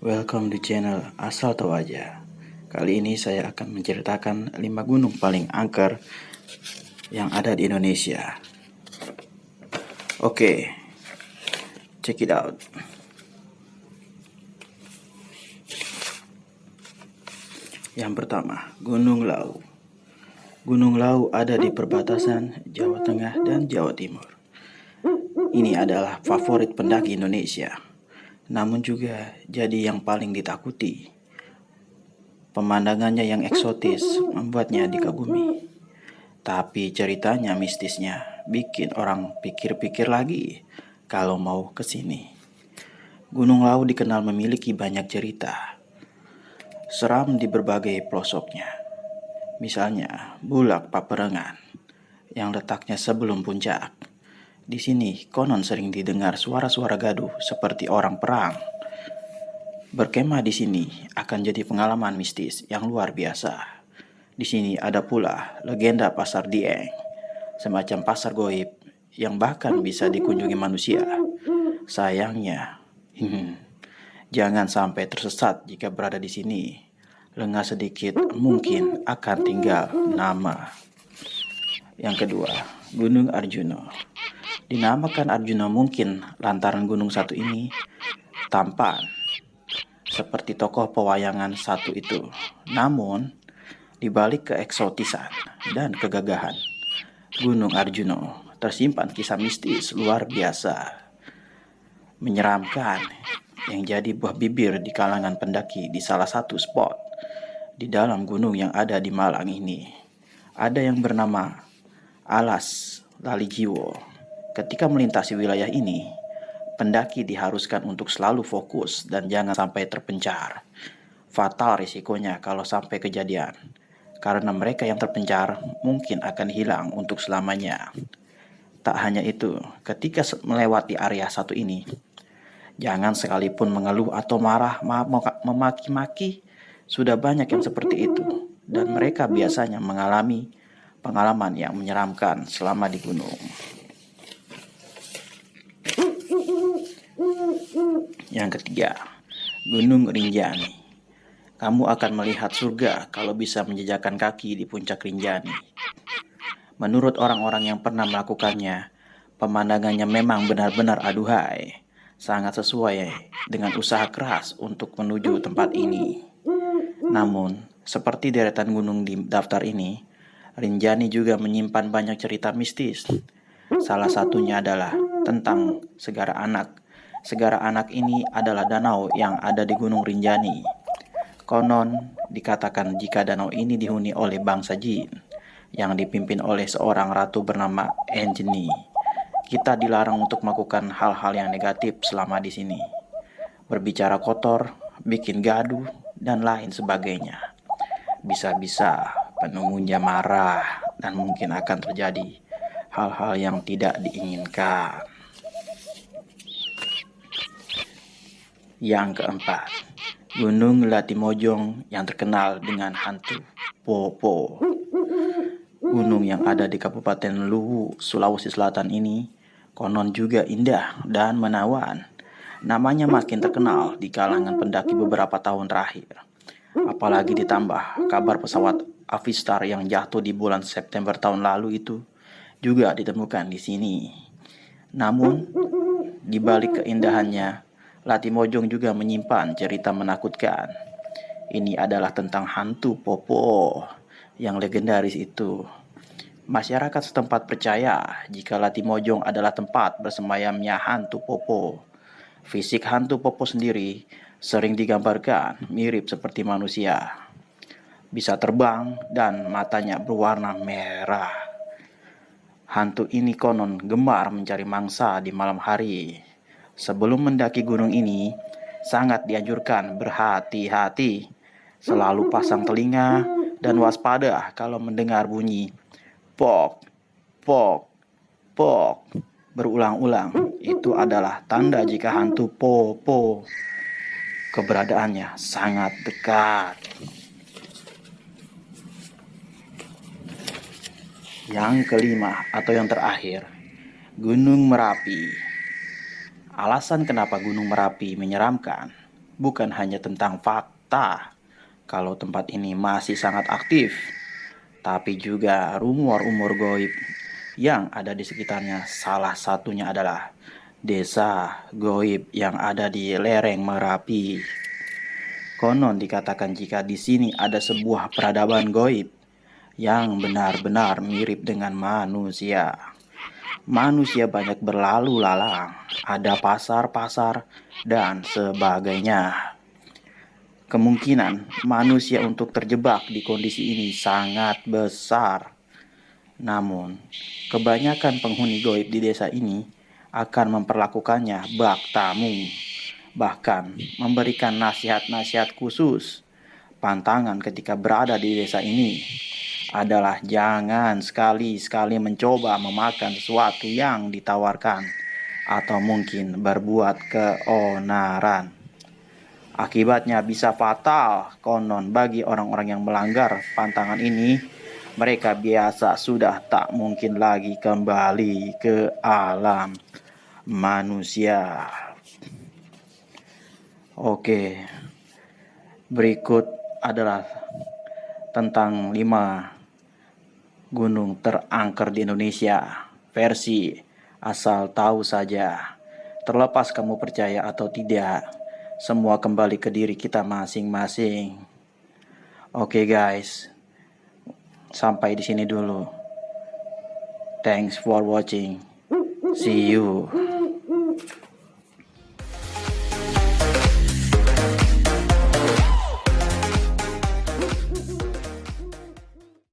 Welcome di channel Asal Tahu Aja. Kali ini saya akan menceritakan 5 gunung paling angker yang ada di Indonesia. Oke, check it out. Yang pertama, Gunung Lawu. Gunung Lawu ada di perbatasan Jawa Tengah dan Jawa Timur. Ini adalah favorit pendaki Indonesia, namun juga jadi yang paling ditakuti. Pemandangannya yang eksotis membuatnya dikagumi. Tapi ceritanya mistisnya bikin orang pikir-pikir lagi kalau mau ke sini. Gunung Lawu dikenal memiliki banyak cerita seram di berbagai pelosoknya. Misalnya Bulak Paperengan yang letaknya sebelum puncak. Di sini konon sering didengar suara-suara gaduh seperti orang perang. Berkemah di sini akan jadi pengalaman mistis yang luar biasa. Di sini ada pula legenda Pasar Dieng, semacam pasar goib yang bahkan bisa dikunjungi manusia. Sayangnya, jangan sampai tersesat jika berada di sini. Lengah sedikit mungkin akan tinggal nama. Yang kedua, Gunung Arjuna. Dinamakan Arjuna mungkin lantaran gunung satu ini tampan seperti tokoh pewayangan satu itu. Namun, di balik keeksotisan dan kegagahan Gunung Arjuna tersimpan kisah mistis luar biasa, menyeramkan yang jadi buah bibir di kalangan pendaki di salah satu spot di dalam gunung yang ada di Malang ini. Ada yang bernama Alas Lalijiwo. Ketika melintasi wilayah ini, pendaki diharuskan untuk selalu fokus dan jangan sampai terpencar. Fatal risikonya kalau sampai kejadian, karena mereka yang terpencar mungkin akan hilang untuk selamanya. Tak hanya itu, ketika melewati area satu ini, jangan sekalipun mengeluh atau marah, memaki-maki. Sudah banyak yang seperti itu, dan mereka biasanya mengalami pengalaman yang menyeramkan selama di gunung. Yang ketiga, Gunung Rinjani. Kamu akan melihat surga kalau bisa menjejakkan kaki di puncak Rinjani. Menurut orang-orang yang pernah melakukannya, pemandangannya memang benar-benar aduhai, sangat sesuai dengan usaha keras untuk menuju tempat ini. Namun, seperti deretan gunung di daftar ini, Rinjani juga menyimpan banyak cerita mistis. Salah satunya adalah tentang Segara Anak. Segara Anak ini adalah danau yang ada di Gunung Rinjani. Konon dikatakan jika danau ini dihuni oleh bangsa jin yang dipimpin oleh seorang ratu bernama Enjeni. Kita dilarang untuk melakukan hal-hal yang negatif selama di sini. Berbicara kotor, bikin gaduh, dan lain sebagainya. Bisa-bisa penunggunya marah dan mungkin akan terjadi hal-hal yang tidak diinginkan. Yang keempat, Gunung Latimojong yang terkenal dengan hantu Popo. Gunung yang ada di Kabupaten Luwu, Sulawesi Selatan ini konon juga indah dan menawan. Namanya makin terkenal di kalangan pendaki beberapa tahun terakhir. Apalagi ditambah kabar pesawat Avistar yang jatuh di bulan September tahun lalu itu juga ditemukan di sini. Namun, di balik keindahannya, Latimojong juga menyimpan cerita menakutkan. Ini adalah tentang hantu Popo yang legendaris itu. Masyarakat setempat percaya jika Latimojong adalah tempat bersemayamnya hantu Popo. Fisik hantu Popo sendiri sering digambarkan mirip seperti manusia. Bisa terbang dan matanya berwarna merah. Hantu ini konon gemar mencari mangsa di malam hari. Sebelum mendaki gunung ini, sangat dianjurkan berhati-hati. Selalu pasang telinga dan waspada kalau mendengar bunyi pok, pok, pok berulang-ulang. Itu adalah tanda jika hantu Popo keberadaannya sangat dekat. Yang kelima atau yang terakhir, Gunung Merapi. Alasan kenapa Gunung Merapi menyeramkan bukan hanya tentang fakta kalau tempat ini masih sangat aktif, tapi juga rumor-rumor goib yang ada di sekitarnya. Salah satunya adalah desa goib yang ada di lereng Merapi. Konon dikatakan jika di sini ada sebuah peradaban goib yang benar-benar mirip dengan manusia. Manusia banyak berlalu lalang, ada pasar-pasar dan sebagainya. Kemungkinan manusia untuk terjebak di kondisi ini sangat besar. Namun, kebanyakan penghuni goib di desa ini akan memperlakukannya bak tamu, bahkan memberikan nasihat-nasihat khusus. Pantangan ketika berada di desa ini adalah jangan sekali-sekali mencoba memakan sesuatu yang ditawarkan atau mungkin berbuat keonaran. Akibatnya bisa fatal. Konon bagi orang-orang yang melanggar pantangan ini, mereka biasa sudah tak mungkin lagi kembali ke alam manusia. Oke, berikut adalah tentang 5 gunung terangker di Indonesia, versi asal tahu saja. Terlepas kamu percaya atau tidak, semua kembali ke diri kita masing-masing. Oke guys, sampai di sini dulu. Thanks for watching. See you.